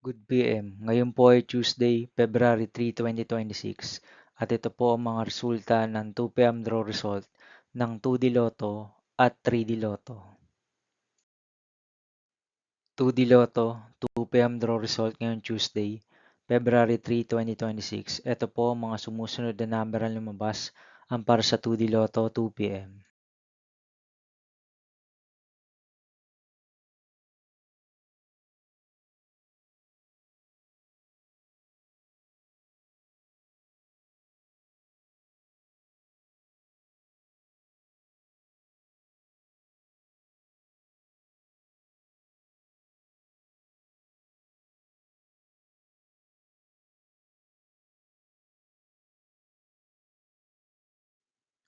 Good PM. Ngayon po ay Tuesday, February 3, 2026 at ito po ang mga resulta ng 2 PM draw result ng 2D Lotto at 3D Lotto. 2D Lotto, 2 PM draw result ngayong Tuesday, February 3, 2026. Ito po ang mga sumusunod na number ang lumabas ang para sa 2D Lotto 2 PM.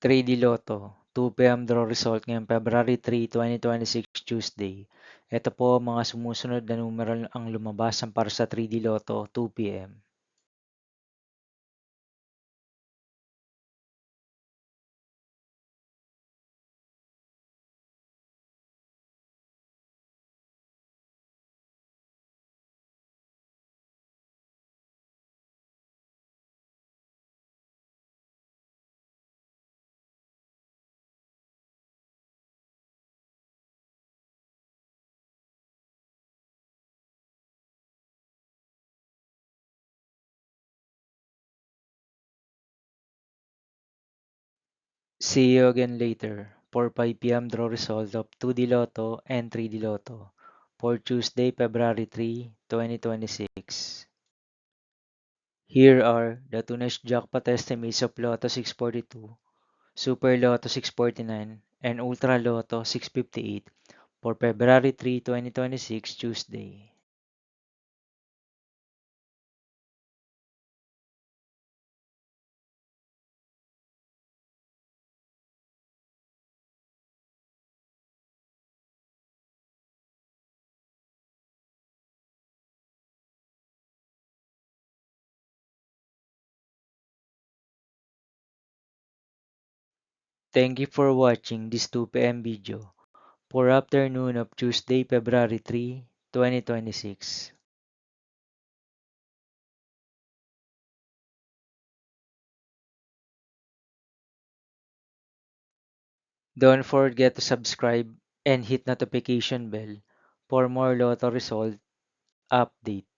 3D Lotto, 2 PM draw result ngayong February 3, 2026 Tuesday. Ito po ang mga sumusunod na numero ang lumabas ang para sa 3D Lotto 2 PM. See you again later for 5 PM draw result of 2D Lotto and 3D Lotto for Tuesday, February 3, 2026. Here are the tunage jackpot estimates of Lotto 642, Super Lotto 649, and Ultra Lotto 658 for February 3, 2026 Tuesday. Thank you for watching this 2 PM video for afternoon of Tuesday, February 3, 2026. Don't forget to subscribe and hit notification bell for more Lotto result update.